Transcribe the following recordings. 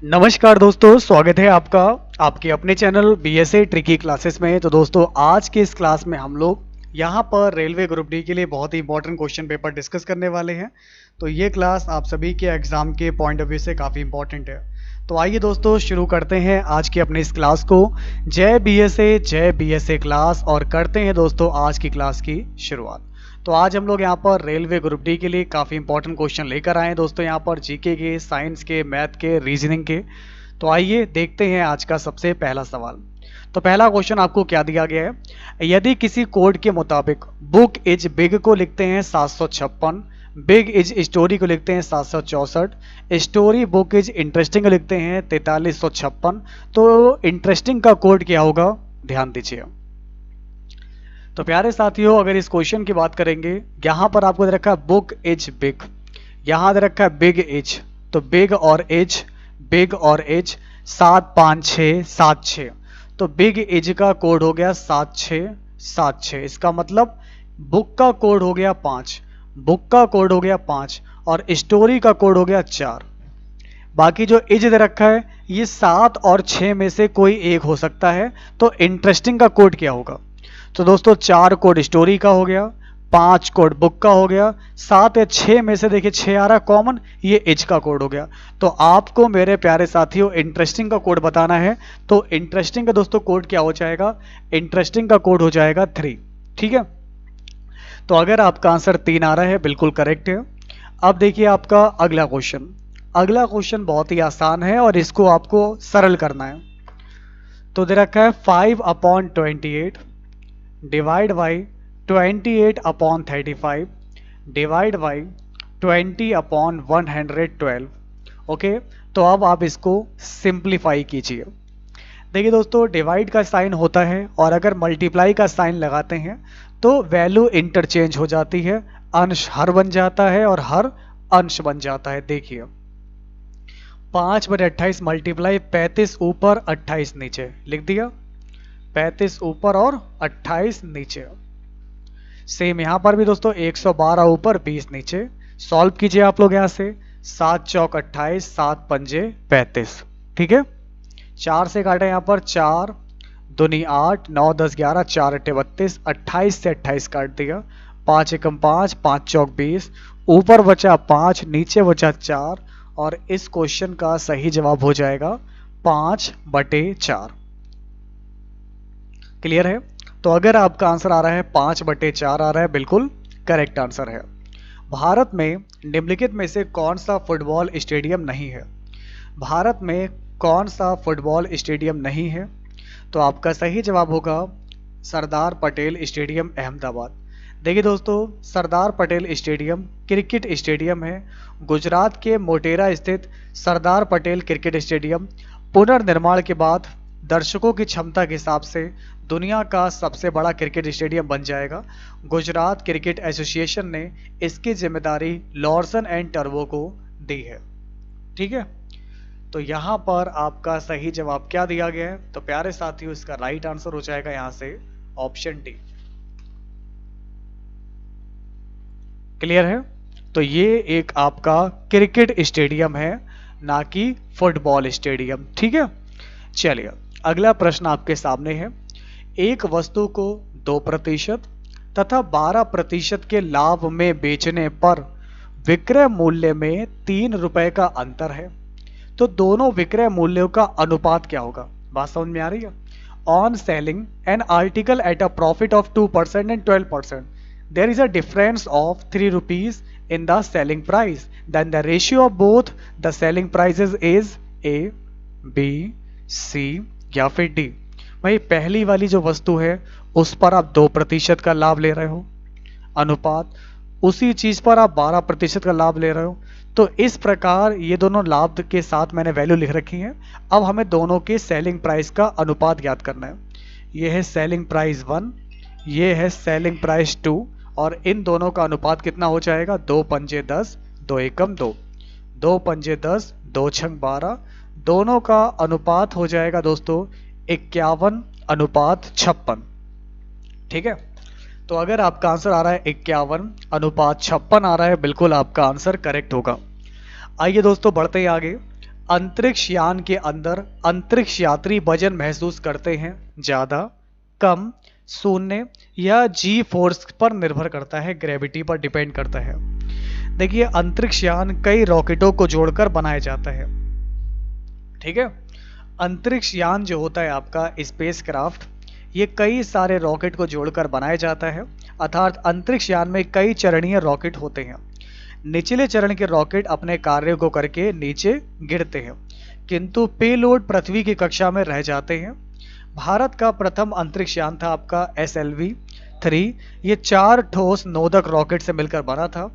नमस्कार दोस्तों, स्वागत है आपका आपके अपने चैनल बीएसए ट्रिकी क्लासेस में। तो दोस्तों, आज के इस क्लास में हम लोग यहाँ पर रेलवे ग्रुप डी के लिए बहुत ही इंपॉर्टेंट क्वेश्चन पेपर डिस्कस करने वाले हैं। तो ये क्लास आप सभी के एग्जाम के पॉइंट ऑफ व्यू से काफ़ी इंपॉर्टेंट है। तो आइए दोस्तों, शुरू करते हैं आज की अपने इस क्लास को। जय बीएसए क्लास, और करते हैं दोस्तों आज की क्लास की शुरुआत। तो आज हम लोग यहाँ पर रेलवे ग्रुप डी के लिए काफ़ी इंपॉर्टेंट क्वेश्चन लेकर आए हैं दोस्तों, यहाँ पर जीके के, साइंस के, मैथ के, रीजनिंग के। तो आइए देखते हैं आज का सबसे पहला सवाल। तो पहला क्वेश्चन आपको क्या दिया गया है। यदि किसी कोड के मुताबिक बुक इज बिग को लिखते हैं 756, बिग इज स्टोरी को लिखते हैं 764, स्टोरी बुक इज इंटरेस्टिंग को लिखते हैं 4356, तो इंटरेस्टिंग का कोड क्या होगा, ध्यान दीजिए। तो प्यारे साथियों, अगर इस क्वेश्चन की बात करेंगे, यहां पर आपको दे रखा है बुक इज बिग, यहां दे रखा है बिग इज, तो बिग और एज 75676, तो बिग एज का कोड हो गया 7676। इसका मतलब बुक का कोड हो गया 5, बुक का कोड हो गया 5 और स्टोरी का कोड हो गया 4। बाकी जो एज दे रखा है ये 7 और 6 में से कोई एक हो सकता है। तो इंटरेस्टिंग का कोड क्या होगा? तो दोस्तों 4 कोड स्टोरी का हो गया, 5 कोड बुक का हो गया, 7 या 6 में से देखिए 6 आ रहा कॉमन, ये एज का कोड हो गया। तो आपको मेरे प्यारे साथियों इंटरेस्टिंग का कोड बताना है। तो इंटरेस्टिंग का दोस्तों कोड क्या हो जाएगा? इंटरेस्टिंग का कोड हो जाएगा 3। ठीक है, तो अगर आपका आंसर 3 आ रहा है, बिल्कुल करेक्ट है। अब देखिए आपका अगला क्वेश्चन। अगला क्वेश्चन बहुत ही आसान है और इसको आपको सरल करना है। तो दे रखा है 5/28 divide by 28/35 divide by 20/112। Okay, तो अब आप इसको सिंप्लीफाई कीजिए। देखिए दोस्तों, डिवाइड का साइन होता है और अगर मल्टीप्लाई का साइन लगाते हैं तो वैल्यू इंटरचेंज हो जाती है, अंश हर बन जाता है और हर अंश बन जाता है। देखिए 5/28 मल्टीप्लाई 35 ऊपर 28 नीचे लिख दिया, 35 ऊपर और 28 नीचे। सेम यहां पर भी दोस्तों 112 ऊपर 20 नीचे। सॉल्व कीजिए आप लोग यहां से, 7 चौक 28, 7 पंजे 35। ठीक है, 4 से काटे यहां पर, 4 दूनी 8, 9 10 11, 4 अट्ठे 32, 28 से 28 काट दिया, 5 एकम 5, 5 चौक 20, ऊपर बचा 5, नीचे बचा 4 और इस क्वेश्चन का सही जवाब हो जाएगा 5/4। क्लियर है? तो अगर आपका आंसर आ रहा है 5/4 आ रहा है, बिल्कुल करेक्ट आंसर है। भारत में निम्नलिखित में से कौन सा फुटबॉल स्टेडियम नहीं है? भारत में कौन सा फुटबॉल स्टेडियम नहीं है? तो आपका सही जवाब होगा सरदार पटेल स्टेडियम, अहमदाबाद। देखिए दोस्तों, Sardar Patel stadium cricket stadium है। गुजरात के मोटेरा स्थित सरदार पटेल क्रिकेट स्टेडियम पुनर्निर्माण के बाद दर्शकों की क्षमता के हिसाब से दुनिया का सबसे बड़ा क्रिकेट स्टेडियम बन जाएगा। गुजरात क्रिकेट एसोसिएशन ने इसकी जिम्मेदारी लॉर्सन एंड टर्बो को दी है। ठीक है, तो यहां पर आपका सही जवाब क्या दिया गया है? तो प्यारे साथियों, इसका राइट आंसर हो जाएगा यहां से ऑप्शन डी। क्लियर है? तो ये एक आपका क्रिकेट स्टेडियम है, ना कि फुटबॉल स्टेडियम। ठीक है, चलिए अगला प्रश्न आपके सामने है। एक वस्तु को 2% तथा 12% के लाभ में बेचने पर विक्रय मूल्य में 3 रुपए का अंतर है, तो दोनों विक्रय मूल्यों का अनुपात क्या होगा? बात समझ में आ रही है? On selling an article at a profit of 2% and 12%, there is a difference of 3 rupees in the selling price, then the ratio of both the selling prices is A, B, C या फिर D। भाई पहली वाली जो वस्तु है उस पर आप 2% का लाभ ले रहे हो, अनुपात उसी चीज पर आप 12% का लाभ ले रहे हो। तो इस प्रकार ये दोनों लाभ के साथ मैंने वैल्यू लिख रखी है। अब हमें दोनों के सेलिंग प्राइस का अनुपात ज्ञात करना है। ये है सेलिंग प्राइस 1, ये है सेलिंग प्राइस 2 और इन दोनों का अनुपात कितना हो जाएगा? 2 पंजे 10, 2 एकम 2, 2 पंजे 10, 2 छंग 12, दोनों का अनुपात हो जाएगा दोस्तों 51/56। ठीक है, तो अगर आपका आंसर आ रहा है 51/56 आ रहा है, बिल्कुल आपका आंसर करेक्ट होगा। आइए दोस्तों बढ़ते हैं आगे। अंतरिक्ष यान के अंदर अंतरिक्ष यात्री वजन महसूस करते हैं? ज्यादा, कम, शून्य या जी फोर्स पर निर्भर करता है, ग्रेविटी पर डिपेंड करता है? देखिए, अंतरिक्ष यान कई रॉकेटों को जोड़कर बनाया जाता है। ठीक है, अंतरिक्ष यान जो होता है आपका स्पेस क्राफ्ट, ये कई सारे रॉकेट को जोड़कर बनाया जाता है। अर्थात अंतरिक्ष यान में कई चरणीय रॉकेट होते हैं। निचले चरण के रॉकेट अपने कार्य को करके नीचे गिरते हैं, किंतु पेलोड पृथ्वी की कक्षा में रह जाते हैं। भारत का प्रथम अंतरिक्ष यान था आपका SLV-3। ये 4 ठोस नोदक रॉकेट से मिलकर बना था।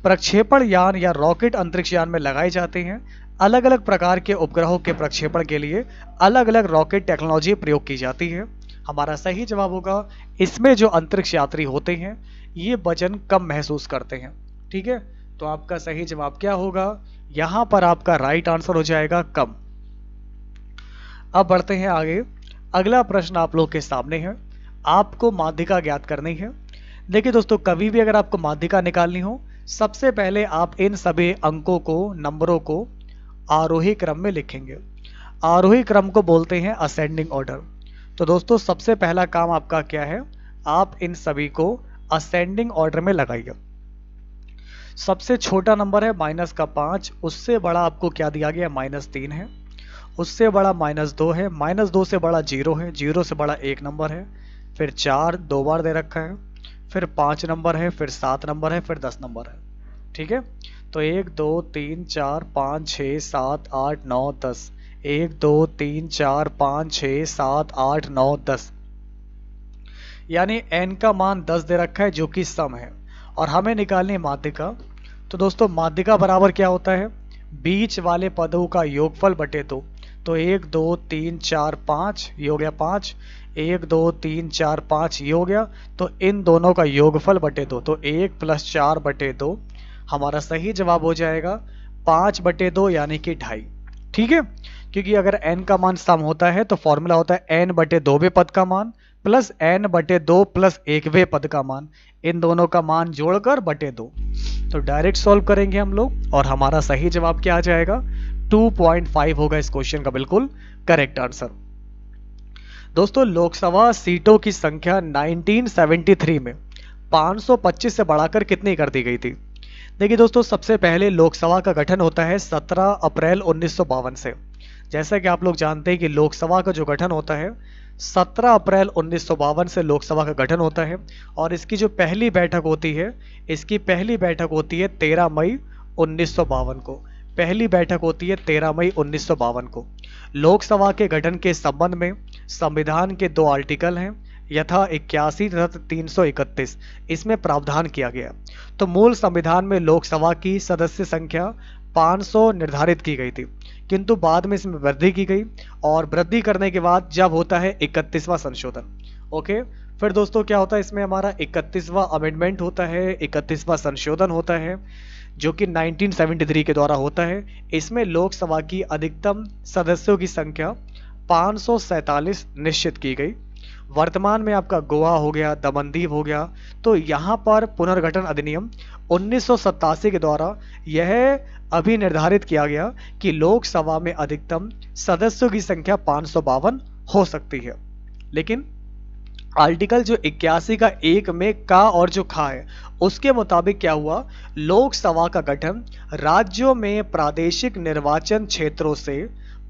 प्रक्षेपण यान या रॉकेट अंतरिक्ष यान में लगाए जाते हैं। अलग अलग प्रकार के उपग्रहों के प्रक्षेपण के लिए अलग अलग रॉकेट टेक्नोलॉजी प्रयोग की जाती है। हमारा सही जवाब होगा, इसमें जो अंतरिक्ष यात्री होते हैं ये वजन कम महसूस करते हैं। ठीक है, तो आपका सही जवाब क्या होगा? यहां पर आपका राइट आंसर हो जाएगा कम। अब बढ़ते हैं आगे। अगला प्रश्न आप लोग के सामने है, आपको माध्यिका ज्ञात करनी है। देखिए दोस्तों, कभी भी अगर आपको माध्यिका निकालनी हो, सबसे पहले आप इन सभी अंकों को, नंबरों को आरोही क्रम में लिखेंगे। आरोही क्रम को बोलते हैं असेंडिंग ऑर्डर। तो दोस्तों, सबसे पहला काम आपका क्या है? आप इन सभी को असेंडिंग ऑर्डर में लगाइए। सबसे छोटा नंबर है -5, उससे बड़ा आपको क्या दिया गया? -3 है। उससे बड़ा -2 है, -2 से बड़ा 0 है, 0 से बड़ा 1 नंबर है, फिर 4 2 बार दे रखा है, फिर 5 नंबर है, फिर 7 नंबर है, फिर 10 नंबर है। ठीक है, तो 1 2 3 4 5 6 7 8 9 10, 1 2 3 4 5 6 7 8 9 10, यानी n का मान 10 दे रखा है जो कि सम है, और हमें निकालनी है माध्यिका। तो दोस्तों, माध्यिका बराबर क्या होता है? बीच वाले पदों का योगफल बटे 2। तो 1 2 3 4 5 ये हो गया 5, 1 2 3 4 5 ये हो गया, तो इन दोनों का योगफल बटे 2, तो 1 + 4 बटे 2। हमारा सही जवाब हो जाएगा 5 बटे 2 यानी कि 2.5। ठीक है, क्योंकि अगर n का मान सम होता है तो फॉर्मूला होता है n बटे 2वें पद का मान प्लस n बटे 2 प्लस 1वें पद का मान, इन दोनों का मान जोड़कर बटे 2। तो डायरेक्ट सॉल्व करेंगे हम लोग, और हमारा सही जवाब क्या आ जाएगा? 2.5 होगा इस क्वेश्चन का बिल्कुल करेक्ट आंसर। दोस्तों, लोकसभा सीटों की संख्या 1973 में 525 से बढ़ाकर कितनी कर दी गई थी? देखिए दोस्तों, सबसे पहले लोकसभा का गठन होता है 17 अप्रैल 1952 से। जैसा कि आप लोग जानते हैं कि लोकसभा का जो गठन होता है 17 अप्रैल 1952 से लोकसभा का गठन होता है, और इसकी जो पहली बैठक होती है, इसकी पहली बैठक होती है 13 मई 1952 को। पहली बैठक होती है 13 मई 1952 को। लोकसभा के गठन के संबंध में संविधान के 2 आर्टिकल हैं, यथा 81 तथा 331। इसमें प्रावधान किया गया। तो मूल संविधान में लोकसभा की सदस्य संख्या 500 निर्धारित की गई थी, किंतु बाद में इसमें वृद्धि की गई, और वृद्धि करने के बाद जब होता है 31वां संशोधन। ओके, फिर दोस्तों क्या होता है? इसमें हमारा 31वां अमेंडमेंट होता है, 31वां संशोधन होता है, जो कि 1973 के द्वारा होता है। इसमें लोकसभा की अधिकतम सदस्यों की संख्या 547 निश्चित की गई। वर्तमान में आपका गोवा हो गया, दमनदीव हो गया, तो यहाँ पर पुनर्गठन अधिनियम 1987 के द्वारा यह अभी निर्धारित किया गया कि लोकसभा में अधिकतम सदस्यों की संख्या 552 हो सकती है। लेकिन आर्टिकल जो 81 का 1 में का और जो खा है, उसके मुताबिक क्या हुआ? लोकसभा का गठन राज्यों में प्रादेशिक निर्वाचन क्षेत्रों से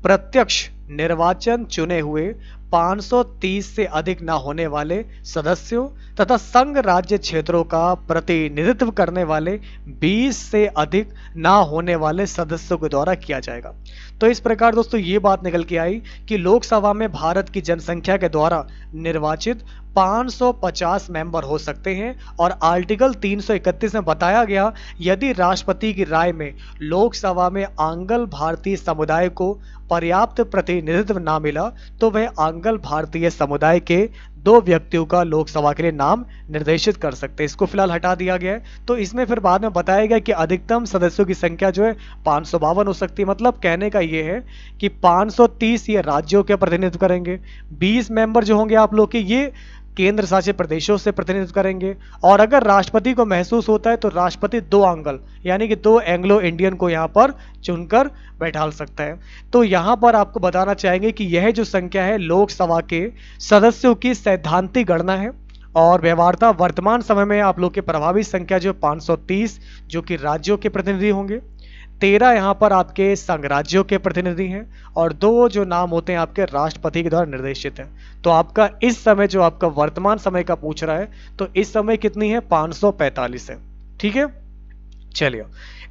प्रत्यक्ष निर्वाचन चुने हुए 530 से अधिक न होने वाले सदस्यों तथा संघ राज्य क्षेत्रों का प्रतिनिधित्व करने वाले 20 से अधिक न होने वाले सदस्यों के द्वारा किया जाएगा। तो इस प्रकार दोस्तों ये बात निकल के आई कि लोकसभा में भारत की जनसंख्या के द्वारा निर्वाचित 550 मेंबर हो सकते हैं, और आर्टिकल 331 में बताया गया यदि राष्ट्रपति की राय में लोकसभा में आंग्ल भारतीय समुदाय को पर्याप्त प्रतिनिधित्व ना मिला तो वह आंग्ल भारतीय समुदाय के 2 व्यक्तियों का लोकसभा के लिए नाम निर्देशित कर सकते हैं। इसको फिलहाल हटा दिया गया है। तो इसमें फिर बाद में बताया गया कि अधिकतम सदस्यों की संख्या जो है 552 हो सकती है। मतलब कहने का ये है कि 530 ये राज्यों के प्रतिनिधित्व करेंगे, 20 मेंबर जो होंगे आप लोग के ये केंद्र शासित प्रदेशों से प्रतिनिधित्व करेंगे, और अगर राष्ट्रपति को महसूस होता है तो राष्ट्रपति 2 आंगल यानी कि 2 एंग्लो इंडियन को यहाँ पर चुनकर बैठा सकता है। तो यहाँ पर आपको बताना चाहेंगे कि यह जो संख्या है लोकसभा के सदस्यों की सैद्धांतिक गणना है, और व्यवहारता वर्तमान समय में आप लोग के प्रभावी संख्या जो 530 जो कि राज्यों के प्रतिनिधि होंगे, 13 यहाँ पर आपके संघ राज्यों के प्रतिनिधि हैं, और 2 जो नाम होते हैं आपके राष्ट्रपति के द्वारा निर्देशित हैं। तो आपका इस समय जो आपका वर्तमान समय का पूछ रहा है, तो इस समय कितनी है, 545 है। ठीक है, चलिए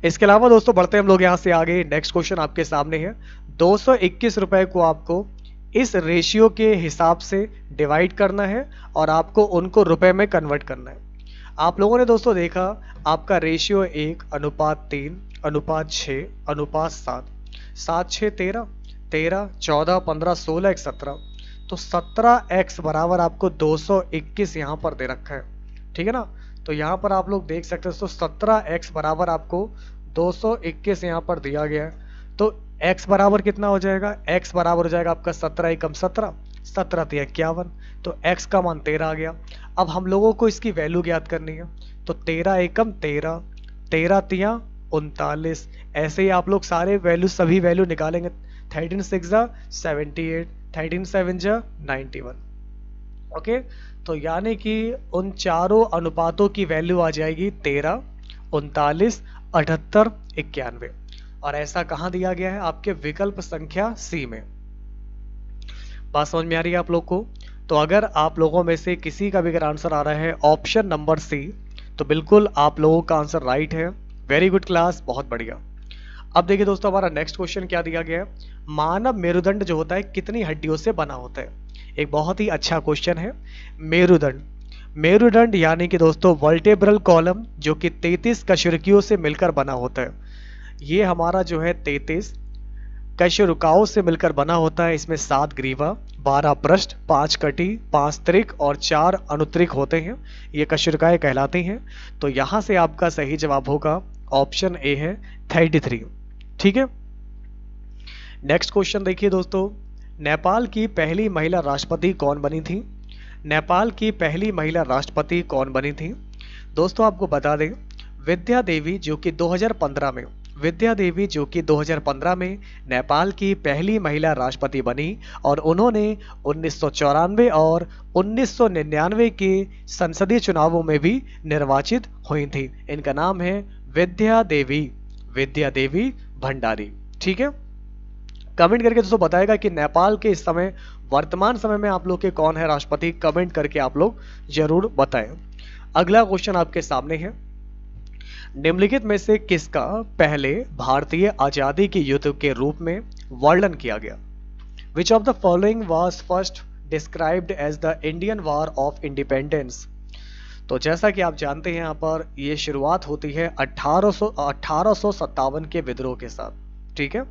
इसके अलावा दोस्तों बढ़ते हैं हम लोग यहाँ से आगे। नेक्स्ट क्वेश्चन आपके सामने है, 221 रुपए को आपको इस रेशियो के हिसाब से डिवाइड करना है और आपको उनको रुपए में कन्वर्ट करना है। आप लोगों ने दोस्तों देखा आपका रेशियो 1:3:6:7, 7 6 13, 13 14 15 16 17, तो 17x बराबर आपको 221 यहाँ पर दे रखा है। ठीक है ना, तो यहाँ पर आप लोग देख सकते हो तो 17x बराबर आपको 221 यहाँ पर दिया गया है। तो x बराबर कितना हो जाएगा, x बराबर हो जाएगा आपका 17 एकम 17, 17 तिया 51, तो x का मान 13 आ गया। अब हम लोगों को इसकी वैल्यू ज्ञात करनी है, तो 13 एकम 13, 13 तिया 39, ऐसे ही आप लोग सारे वैल्यू सभी वैल्यू निकालेंगे। 13 6 78, 13 7 91। ओके, तो यानी कि उन चारों अनुपातों की वैल्यू आ जाएगी 13, 39, 78, 91, और ऐसा कहां दिया गया है, आपके विकल्प संख्या सी में। बात समझ में आ रही है आप लोग को? तो अगर आप लोगों में से किसी का भी अगर आंसर आ रहा है ऑप्शन नंबर सी, तो बिल्कुल आप लोगों का आंसर राइट है। वेरी गुड क्लास, बहुत बढ़िया। अब देखिए दोस्तों हमारा नेक्स्ट क्वेश्चन क्या दिया गया है, मानव मेरुदंड जो होता है कितनी हड्डियों से बना होता है। एक बहुत ही अच्छा क्वेश्चन है। मेरुदंड, मेरुदंड यानी कि दोस्तों वर्टेब्रल कॉलम जो कि 33 कशेरुकियों से मिलकर बना होता है। ये हमारा जो है 33 कशेरुकाओं से मिलकर बना होता है। इसमें 7 ग्रीवा, 12 पृष्ठ, 5 कटी, 5 त्रिक और 4 अनुत्रिक होते हैं। ये कशेरुकाएं कहलाती हैं। तो यहां से आपका सही जवाब होगा ऑप्शन ए है 33। ठीक है, नेक्स्ट क्वेश्चन देखिए दोस्तों, नेपाल की पहली महिला राष्ट्रपति कौन बनी थी। नेपाल की पहली महिला राष्ट्रपति कौन बनी थी दोस्तों, आपको बता दें विद्या देवी जो कि 2015 में, विद्या देवी जो कि 2015 में नेपाल की पहली महिला राष्ट्रपति बनी, और उन्होंने 1994 और 1999 के संसदीय चुनावों में भी निर्वाचित हुई थी। इनका नाम है विद्या देवी, विद्या देवी भंडारी। ठीक है, कमेंट करके दोस्तों बताएगा कि नेपाल के इस समय वर्तमान समय में आप लोग के कौन है राष्ट्रपति, कमेंट करके आप लोग जरूर बताएं। अगला क्वेश्चन आपके सामने है, निम्नलिखित में से किसका पहले भारतीय आजादी के युद्ध के रूप में वर्णन किया गया। Which of the following was first described as the Indian war of independence. तो जैसा कि आप जानते हैं यहाँ पर ये शुरुआत होती है 1857 के विद्रोह के साथ। ठीक है,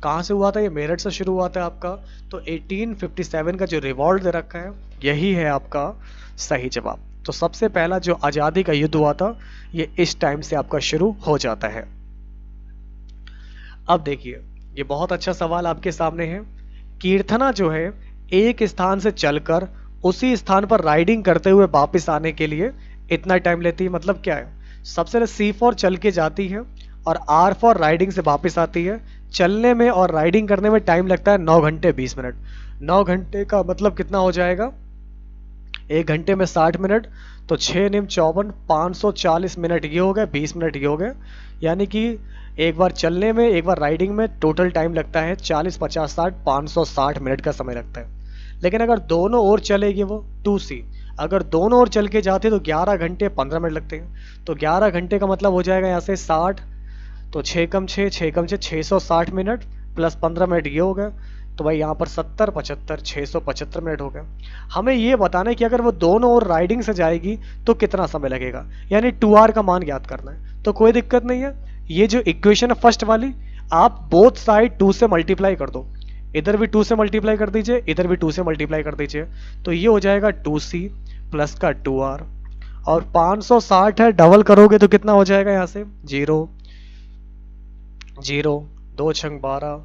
कहाँ से हुआ था, ये मेरठ से शुरू हुआ था आपका। तो 1857 का जो रिवॉल्ट दे रखा है यही है आपका सही जवाब। तो सबसे पहला जो आजादी का युद्ध हुआ था ये इस टाइम से आपका शुरू हो जाता है। अब देखिए ये बहुत अच्छा सवाल आपके सामने है। कीर्तना जो है एक स्थान से चलकर उसी स्थान पर राइडिंग करते हुए वापस आने के लिए इतना टाइम लेती है। मतलब क्या है, सबसे पहले सी फॉर चल के जाती है और आर फॉर राइडिंग से वापस आती है। चलने में और राइडिंग करने में टाइम लगता है 9 घंटे 20 मिनट। 9 घंटे का मतलब कितना हो जाएगा, 1 घंटे में 60 मिनट, तो 6 निम 54, 540 मिनट ये हो गए, 20 मिनट ये हो गए। यानी कि एक बार चलने में एक बार राइडिंग में टोटल टाइम लगता है 40 50 60 560 मिनट का समय लगता है। लेकिन अगर दोनों ओर चलेगी वो 2C, अगर दोनों ओर चल के जाते तो 11 घंटे 15 मिनट लगते हैं। तो 11 घंटे का मतलब हो जाएगा यहाँ से 60, तो 6 कम 6 6 कम 6 660 मिनट प्लस 15 मिनट ये हो गए। तो भाई यहाँ पर 70 75 675 मिनट हो गए। हमें ये बताना है कि अगर वो दोनों ओर राइडिंग से जाएगी तो कितना समय लगेगा, यानी 2R का मान ज्ञात करना है। तो कोई दिक्कत नहीं है, ये जो इक्वेशन है फर्स्ट वाली आप बोथ साइड 2 से मल्टीप्लाई कर दो। इधर भी 2 से मल्टीप्लाई कर दीजिए, इधर भी 2 से मल्टीप्लाई कर दीजिए। तो ये हो जाएगा 2C प्लस का 2R, और 560 है डबल करोगे तो कितना हो जाएगा यहाँ से 0 0 2 छंग 12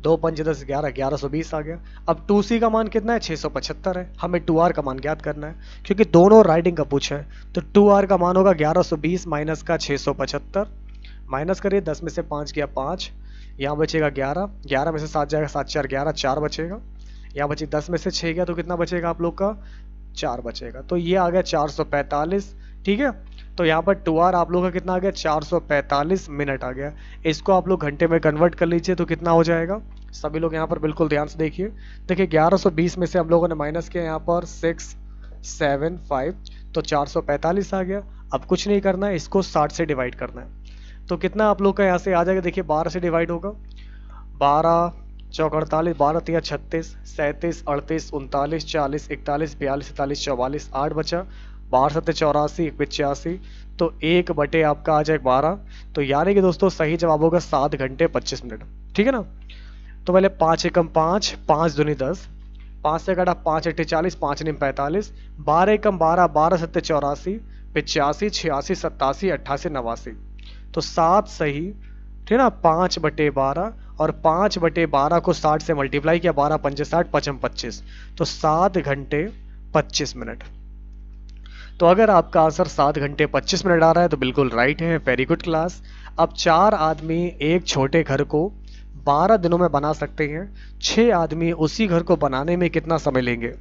2 5 10 11 1120 आ गया। अब 2C का मान कितना है, 675 है। हमें 2R का मान ज्ञात करना है क्योंकि दोनों राइडिंग का पूछा है। तो 2R का मान होगा 1120 माइनस का 675, माइनस करिए, 10 में से 5 गया 5, यहाँ बचेगा 11, 11 में से 7 जाएगा, 7 4 11, 4 बचेगा। यहाँ बची 10 में से 6 गया तो कितना बचेगा आप लोग का, 4 बचेगा। तो ये आ गया 445, ठीक है। तो यहाँ पर 2R आप लोग का कितना आ गया, 445 मिनट आ गया। इसको आप लोग घंटे में कन्वर्ट कर लीजिए तो कितना हो जाएगा। सभी लोग यहाँ पर बिल्कुल ध्यान से देखिए। देखिए 1120 में से हम लोगों ने माइनस किया यहाँ पर 675, तो 445 आ गया। अब कुछ नहीं करना है, इसको 60 से डिवाइड करना है। तो कितना आप लोग का यहाँ से आ जाएगा, देखिए 12 से डिवाइड होगा, 12 चौक 48, 12 तिया 36, 37 38 39 40 41 42 43 44, 8 बचा, 12 7 84 1 85, तो 1 आपका आ जाए 12। तो यानी कि दोस्तों सही जवाब होगा 7 घंटे 25 मिनट, ठीक है ना। तो पहले 5 एकम 5, 5 दूनी 10, 5 से कटा 5 8 40, 5 9 45, 12 एकम 12, 12 7 84, 85 86 87 88 89, तो 7 सही, ठीक है ना। 5/12 और 5/12 को 60 से मल्टीप्लाई किया, 12 पंजे 60, 5 25, तो 7 घंटे 25 मिनट। तो अगर आपका आंसर 7 घंटे 25 मिनट आ रहा है तो बिल्कुल राइट है, वेरी गुड क्लास। अब 4 आदमी एक छोटे घर को 12 दिनों में बना सकते हैं, 6 आदमी उसी घर को बनाने में कितना समय लेंगे।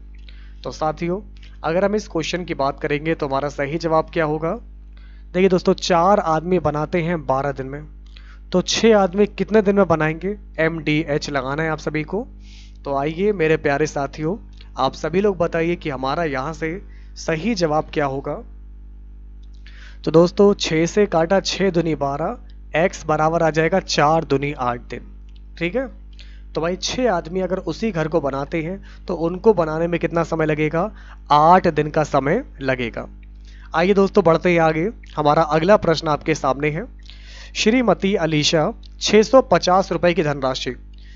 तो साथियों अगर हम इस क्वेश्चन की बात करेंगे तो हमारा सही जवाब क्या होगा। देखिए दोस्तों 4 आदमी बनाते हैं 12 दिन में, तो 6 आदमी कितने दिन में बनाएंगे, MDH लगाना है आप सभी को। तो आइए मेरे प्यारे साथियों आप सभी लोग बताइए कि हमारा यहाँ से सही जवाब क्या होगा। तो दोस्तों 6 से काटा 6 दूनी 12, x बराबर आ जाएगा 4 दूनी 8 दिन, ठीक है। तो भाई 6 आदमी अगर उसी घर को बनाते हैं तो उनको बनाने में कितना समय लगेगा, 8 दिन का समय लगेगा। आइए दोस्तों बढ़ते हैं आगे। हमारा अगला प्रश्न आपके सामने है। श्रीमती अलीशा 650 रुपए की धनराशि,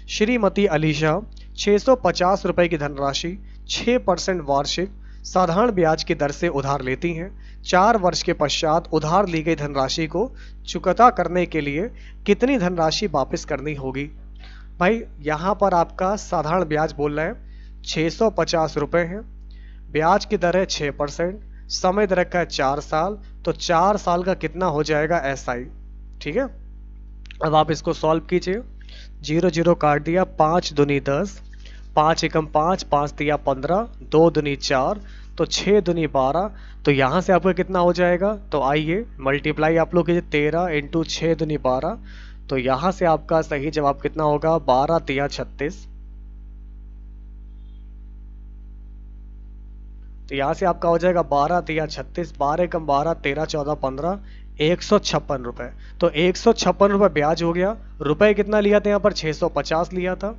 श्रीमती अलीशा 650 रुपए की धनराशि 6% वार्षिक साधारण ब्याज की दर से उधार लेती हैं। 4 वर्ष के पश्चात उधार ली गई धनराशि को चुकता करने के लिए कितनी धनराशि वापस करनी होगी। भाई यहाँ पर आपका साधारण ब्याज बोल रहा है 650 रुपए है, ब्याज की दर है 6%, समय दर रखा है 4 साल, तो 4 साल का कितना हो जाएगा SI, ठीक है। अब आप इसको सॉल्व कीजिए, 0 0 काट दिया, 5 दूनी 10, 5 एकम 5, 5 तिया 15, 2 दूनी 4, तो 6 दूनी 12, तो यहाँ से आपका कितना हो जाएगा। तो आइए मल्टीप्लाई आप लोग कीजिए, 13 इंटू 6 दूनी 12, तो यहाँ से आपका सही जवाब कितना होगा, 12 तिया 36। तो यहाँ से आपका हो जाएगा 12 तिया 36, 12 एकम 12, 13 14 15, 156 रुपए। तो 156 रुपए ब्याज हो गया, रुपए कितना लिया था यहाँ पर, 650 लिया था,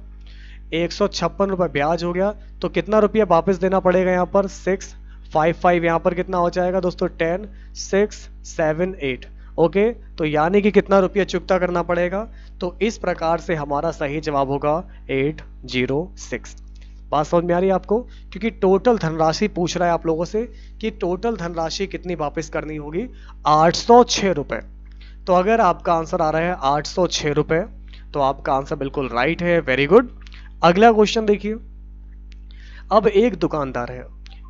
156 रुपए ब्याज हो गया, तो कितना रुपया वापस देना पड़ेगा यहाँ पर, 655, यहाँ पर कितना हो जाएगा दोस्तों, 10 6 7 8, ओके। तो यानी कि कितना रुपया चुकता करना पड़ेगा। तो इस प्रकार से हमारा सही जवाब होगा 806। बात समझ में आ रही है आपको, क्योंकि टोटल धनराशि पूछ रहा है आप लोगों से कि टोटल धनराशि कितनी वापस करनी होगी, 806 रुपए। तो अगर आपका आंसर आ रहा है 806 रुपए तो आपका आंसर बिल्कुल राइट है, वेरी गुड। अगला क्वेश्चन देखिए। अब एक दुकानदार है,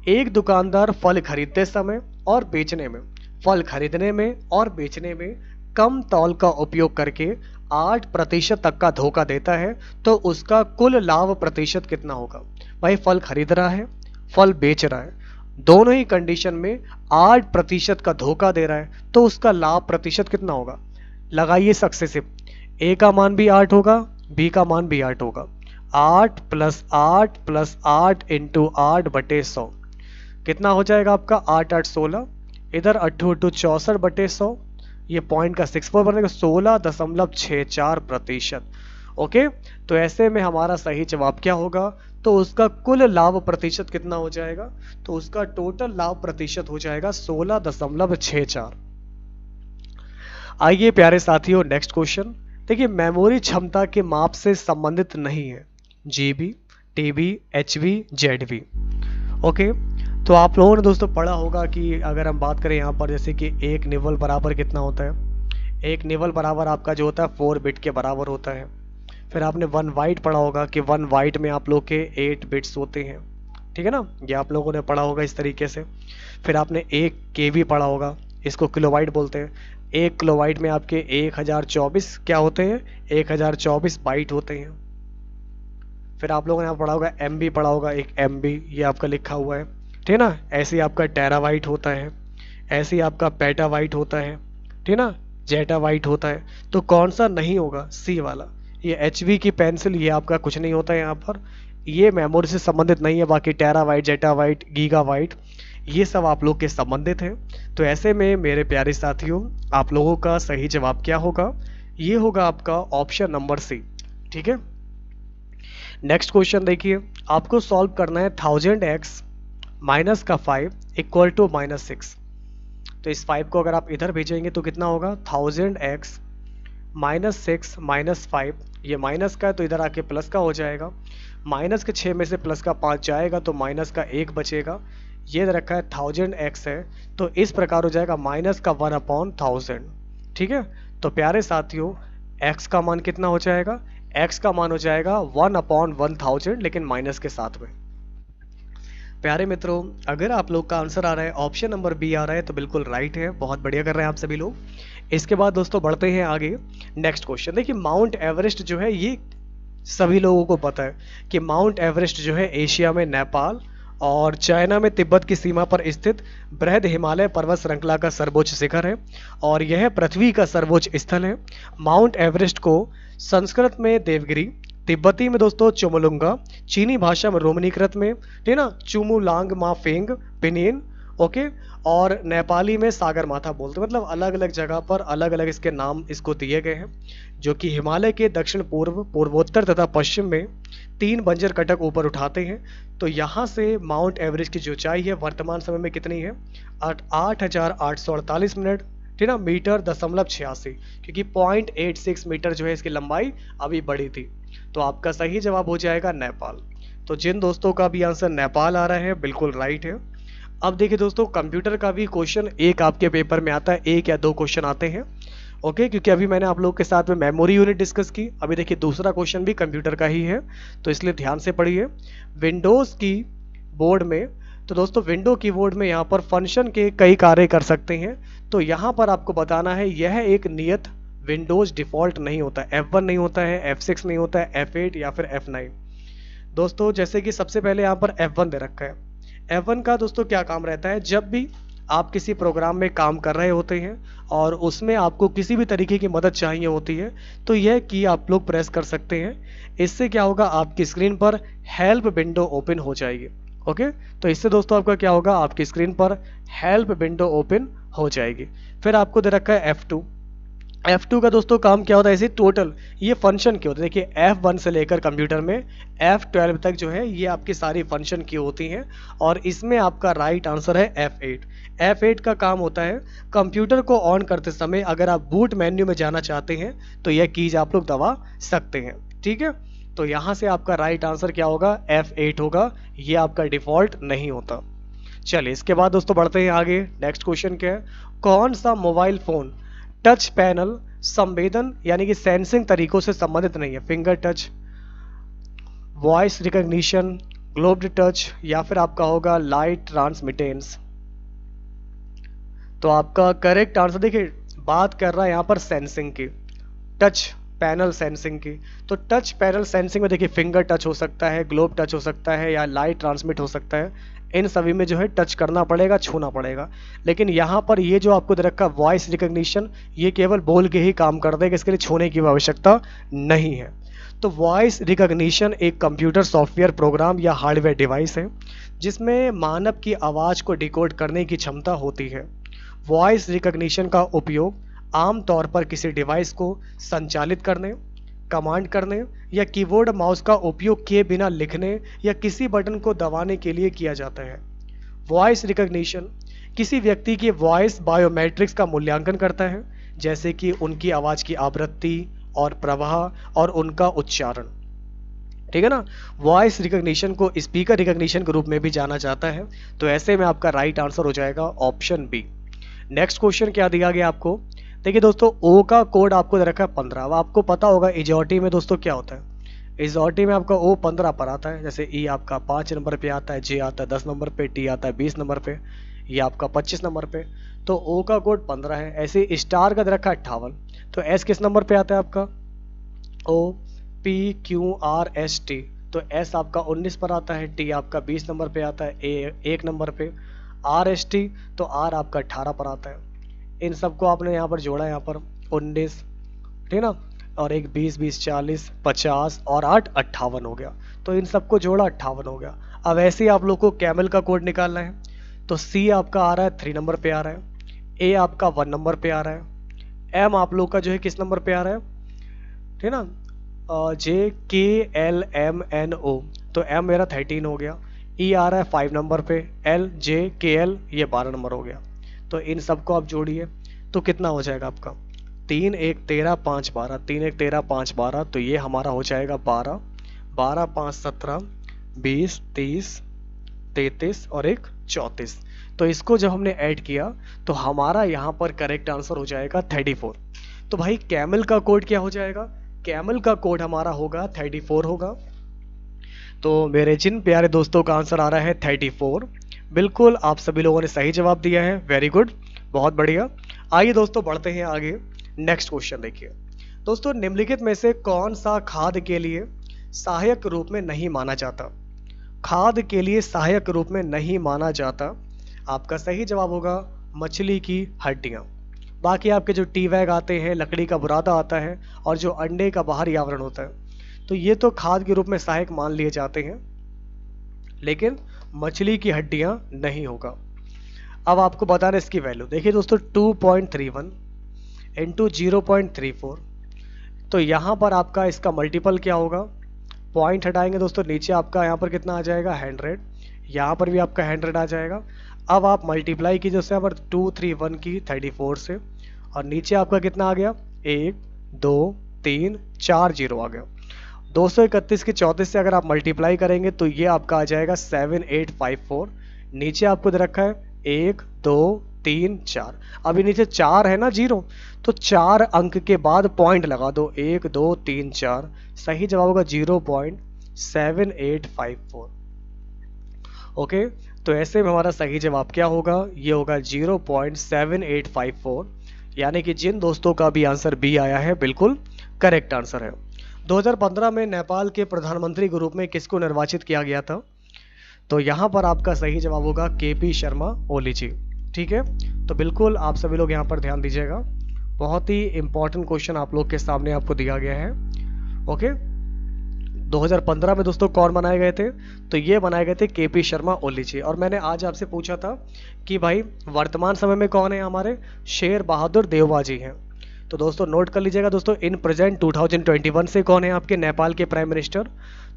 एक दुकानदार फल खरीदते समय और बेचने में, फल खरीदने में और बेचने में कम तौल का उपयोग करके 8% तक का धोखा देता है, तो उसका कुल लाभ प्रतिशत कितना होगा। भाई फल खरीद रहा है, फल बेच रहा है, दोनों ही कंडीशन में 8% का धोखा दे रहा है, तो उसका लाभ प्रतिशत कितना होगा। लगाइए सक्सेसिव, ए का मान भी 8 होगा, बी का मान भी 8 होगा, 8 + 8 + 8 × 8/100 कितना हो जाएगा आपका, 8 8 16, इधर 8 8 64/100, ये पॉइंट का 6 बनेगा, 16.64%। ओके, तो ऐसे में हमारा सही जवाब क्या होगा, तो उसका कुल लाभ प्रतिशत कितना हो जाएगा, तो उसका टोटल लाभ प्रतिशत हो जाएगा 16.64। आइए प्यारे साथियों नेक्स्ट क्वेश्चन देखिए। मेमोरी क्षमता के माप से संबंधित नहीं है GB, TB, HB, ZB। Okay, तो आप लोगों ने दोस्तों पढ़ा होगा कि अगर हम बात करें यहाँ पर जैसे कि एक निवल बराबर कितना होता है, एक निवल बराबर आपका जो होता है 4 बिट के बराबर होता है। फिर आपने 1 बाइट पढ़ा होगा कि 1 बाइट में आप लोग के 8 बिट्स होते हैं, ठीक है ना, ये आप लोगों ने पढ़ा होगा इस तरीके से। फिर आपने 1 केबी पढ़ा होगा, इसको किलोबाइट बोलते हैं। 1 किलोबाइट में आपके 1024 क्या होते हैं, 1024 बाइट होते हैं। फिर आप लोगों ने यहाँ पढ़ा होगा एमबी पढ़ा होगा, 1 एमबी ये आपका लिखा हुआ है, ठीक है ना। ऐसे ही आपका टेराबाइट होता है, ऐसे ही आपका पेटाबाइट होता है, ठीक है ना, जेटाबाइट होता है। तो कौन सा नहीं होगा, सी वाला। ये एचवी की पेंसिल ये आपका कुछ नहीं होता है यहाँ पर, ये मेमोरी से संबंधित नहीं है। बाकी टेराबाइट, जेटाबाइट, गीगाबाइट ये सब आप लोग के संबंधित हैं। तो ऐसे में मेरे प्यारे साथियों, आप लोगों का सही जवाब क्या होगा, ये होगा आपका ऑप्शन नंबर सी, ठीक है। नेक्स्ट क्वेश्चन देखिए, आपको सॉल्व करना है 1000x माइनस का 5 इक्वल टू -6। तो इस 5 को अगर आप इधर भेजेंगे तो कितना होगा, 1000x माइनस 6 माइनस 5, ये माइनस का है तो इधर आके प्लस का हो जाएगा। माइनस के 6 में से प्लस का 5 जाएगा तो माइनस का 1 बचेगा। ये रखा है 1000x है तो इस प्रकार हो जाएगा माइनस का 1/1000, ठीक है। तो प्यारे साथियों x का मान कितना हो जाएगा, x का मान हो जाएगा 1/1000 लेकिन माइनस के साथ में। प्यारे मित्रों, अगर आप लोग का आंसर आ रहा है ऑप्शन नंबर बी आ रहा है तो बिल्कुल राइट है, बहुत बढ़िया कर रहे हैं आप सभी लोग। इसके बाद दोस्तों बढ़ते हैं आगे। नेक्स्ट क्वेश्चन देखिए, माउंट एवरेस्ट जो है ये सभी लोगों को पता है कि माउंट एवरेस्ट जो है एशिया में नेपाल और चाइना में तिब्बत की सीमा पर स्थित बृहद हिमालय पर्वत श्रृंखला का सर्वोच्च शिखर है और यह पृथ्वी का सर्वोच्च स्थल है। माउंट एवरेस्ट को संस्कृत में देवगिरी, तिब्बती में दोस्तों चुमलुंगा, चीनी भाषा में रोमनीकृत में, ठीक ना, चुमुलांग मा फेंग पिनिन, ओके, और नेपाली में सागर माथा बोलते हैं। मतलब अलग अलग जगह पर अलग अलग इसके नाम इसको दिए गए हैं, जो कि हिमालय के दक्षिण पूर्व, पूर्वोत्तर तथा पश्चिम में 3 बंजर कटक ऊपर उठाते हैं। तो यहाँ से माउंट एवरेस्ट की जो ऊंचाई है वर्तमान समय में कितनी है, 8,848 मिनट, ठीक ना, मीटर .86, क्योंकि 0.86 मीटर जो है इसकी लंबाई अभी बढ़ी थी। तो आपका सही जवाब हो जाएगा नेपाल। तो जिन दोस्तों का भी आंसर नेपाल आ रहा है बिल्कुल राइट है। अब देखिए दोस्तों, कंप्यूटर का भी क्वेश्चन एक आपके पेपर में आता है, 1 या 2 क्वेश्चन आते हैं, ओके, क्योंकि अभी मैंने आप लोगों के साथ में मेमोरी यूनिट डिस्कस की। अभी देखिए दूसरा क्वेश्चन भी कंप्यूटर का ही है, तो इसलिए ध्यान से पढ़िए। विंडोज की बोर्ड में, तो दोस्तों विंडो कीबोर्ड में यहाँ पर फंक्शन के कई कार्य कर सकते हैं। तो यहाँ पर आपको बताना है यह एक नियत विंडोज डिफॉल्ट नहीं होता, F1 नहीं होता है, F6 नहीं होता है, F8 या फिर F9। दोस्तों जैसे कि सबसे पहले यहाँ पर F1 दे रखा है। F1 का दोस्तों क्या काम रहता है, जब भी आप किसी प्रोग्राम में काम कर रहे होते हैं और उसमें आपको किसी भी तरीके की मदद चाहिए होती है तो यह की आप लोग प्रेस कर सकते हैं। इससे क्या होगा, आपकी स्क्रीन पर हेल्प विंडो ओपन हो जाएगी, ओके। तो इससे दोस्तों आपका क्या होगा, आपकी स्क्रीन पर हेल्प विंडो ओपन हो जाएगी। फिर आपको दे रखा है F2। F2 का दोस्तों काम क्या होता है, ऐसे टोटल ये फंक्शन की होती है। देखिए F1 से लेकर कंप्यूटर में F12 तक जो है ये आपकी सारी फंक्शन की होती हैं और इसमें आपका राइट आंसर है F8। F8 का काम होता है कंप्यूटर को ऑन करते समय अगर आप बूट मेन्यू में जाना चाहते हैं तो यह कीज आप लोग दबा सकते हैं, ठीक है। तो यहाँ से आपका राइट आंसर क्या होगा, F8 होगा, ये आपका डिफॉल्ट नहीं होता। चलिए इसके बाद दोस्तों बढ़ते हैं आगे। नेक्स्ट क्वेश्चन क्या है, कौन सा मोबाइल फोन टच पैनल संवेदन यानी कि सेंसिंग तरीकों से संबंधित नहीं है, finger touch, voice recognition, gloved touch या फिर आपका होगा लाइट ट्रांसमिटेंस। तो आपका करेक्ट आंसर देखिए बात कर रहा है यहाँ पर सेंसिंग की, टच पैनल सेंसिंग की। तो टच पैनल सेंसिंग में देखिए फिंगर टच हो सकता है, ग्लोब टच हो सकता है या लाइट ट्रांसमिट हो सकता है। इन सभी में जो है टच करना पड़ेगा, छूना पड़ेगा। लेकिन यहाँ पर ये जो आपको दे रखा वॉइस रिकॉग्निशन, ये केवल बोल के ही काम कर देगा, इसके लिए छूने की आवश्यकता नहीं है। तो वॉइस रिकॉग्निशन एक कंप्यूटर सॉफ्टवेयर प्रोग्राम या हार्डवेयर डिवाइस है जिसमें मानव की आवाज़ को डिकोड करने की क्षमता होती है। वॉइस रिकॉग्निशन का उपयोग आमतौर पर किसी डिवाइस को संचालित करने, कमांड करने या कीबोर्ड माउस का उपयोग किए बिना लिखने या किसी बटन को दबाने के लिए किया जाता है। वॉइस रिकॉग्निशन किसी व्यक्ति की वॉइस बायोमेट्रिक्स का मूल्यांकन करता है, जैसे कि उनकी आवाज़ की आवृत्ति और प्रवाह और उनका उच्चारण, ठीक है ना। वॉइस रिकॉग्निशन को स्पीकर रिकॉग्निशन के रूप में भी जाना जाता है। तो ऐसे में आपका राइट आंसर हो जाएगा ऑप्शन बी। नेक्स्ट क्वेश्चन क्या दिया गया आपको, देखिए दोस्तों, ओ का कोड आपको दे रखा है 15। अब आपको पता होगा इजॉटी में दोस्तों क्या होता है। इजॉटी में आपका ओ 15 पर आता है, जैसे ई आपका 5 नंबर पे आता है, जे आता है 10 नंबर पे, टी आता है 20 नंबर पे, ये आपका 25 नंबर पे। तो ओ का कोड 15 है। ऐसे स्टार का दे रखा है 58। तो एस किस नंबर पे आता है आपका? O P Q R S T. तो एस आपका 19 पर आता है, टी आपका 20 नंबर पे आता है, ए 1 नंबर पे, आर एस टी तो आर आपका 18 पर आता है। इन सबको आपने यहाँ पर जोड़ा, यहाँ पर 19, ठीक ना, और एक 20, 20 40 50 और 8 58 हो गया। तो इन सबको जोड़ा 58 हो गया। अब ऐसे ही आप लोग को कैमल का कोड निकालना है। तो सी आपका आ रहा है 3 नंबर पे आ रहा है, ए आपका 1 नंबर पे आ रहा है, एम आप लोग का जो है किस नंबर पे आ रहा है, ठीक ना, जे के एल एम एन ओ, तो एम मेरा 13 हो गया, ई आ रहा है 5 नंबर पे, एल जे के एल ये 12 नंबर हो गया। तो इन सबको आप जोड़िए तो कितना हो जाएगा आपका? 3 1 13 5 12, 3 1 13 5 12, तो ये हमारा हो जाएगा 12, 12 5 17 20 30 33 और एक 34। तो इसको जब हमने ऐड किया तो हमारा यहाँ पर करेक्ट आंसर हो जाएगा 34। तो भाई कैमल का कोड क्या हो जाएगा? कैमल का कोड हमारा होगा 34 होगा। तो मेरे जिन प्यारे दोस्तों का आंसर आ रहा है 34, बिल्कुल आप सभी लोगों ने सही जवाब दिया है। वेरी गुड, बहुत बढ़िया। आइए दोस्तों बढ़ते हैं आगे। नेक्स्ट क्वेश्चन देखिए दोस्तों, निम्नलिखित में से कौन सा खाद के लिए सहायक रूप में नहीं माना जाता? खाद के लिए सहायक रूप में नहीं माना जाता। आपका सही जवाब होगा मछली की हड्डियां। बाकी आपके जो टी बैग आते हैं, लकड़ी का बुरादा आता है और जो अंडे का बाहरी आवरण होता है, तो ये तो खाद के रूप में सहायक मान लिए जाते हैं, लेकिन मछली की हड्डियां नहीं होगा। अब आपको बताना इसकी वैल्यू देखिए दोस्तों, 2.31 इंटू 0.34। तो यहाँ पर आपका इसका मल्टीपल क्या होगा? पॉइंट हटाएंगे दोस्तों, नीचे आपका यहाँ पर कितना आ जाएगा? 100। यहाँ पर भी आपका 100 आ जाएगा। अब आप मल्टीप्लाई कीजिए उससे, यहाँ पर 231 की 34 से, और नीचे आपका कितना आ गया? 1 2 3 4 0 आ गया। 231 की 34 से अगर आप मल्टीप्लाई करेंगे तो ये आपका आ जाएगा 7854। नीचे आपको दे रखा है 1 2 3 4। अभी नीचे 4 है ना, 0, तो 4 अंक के बाद पॉइंट लगा दो, 1 2 3 4। सही जवाब होगा 0.7854। ओके, तो ऐसे में हमारा सही जवाब क्या होगा? ये होगा 0.7854। यानी कि जिन दोस्तों का भी आंसर बी आया है बिल्कुल करेक्ट आंसर है। 2015 में नेपाल के प्रधानमंत्री के रूप में किसको निर्वाचित किया गया था? तो यहाँ पर आपका सही जवाब होगा केपी शर्मा ओली जी। ठीक है, तो बिल्कुल आप सभी लोग यहाँ पर ध्यान दीजिएगा, बहुत ही इंपॉर्टेंट क्वेश्चन आप लोग के सामने आपको दिया गया है। ओके, 2015 में दोस्तों कौन बनाए गए थे? तो ये बनाए गए थे केपी शर्मा ओली जी। और मैंने आज आपसे पूछा था कि भाई वर्तमान समय में कौन है? हमारे शेर बहादुर देववा जी हैं। तो दोस्तों नोट कर लीजिएगा दोस्तों, इन प्रेजेंट 2021 से कौन है आपके नेपाल के प्राइम मिनिस्टर?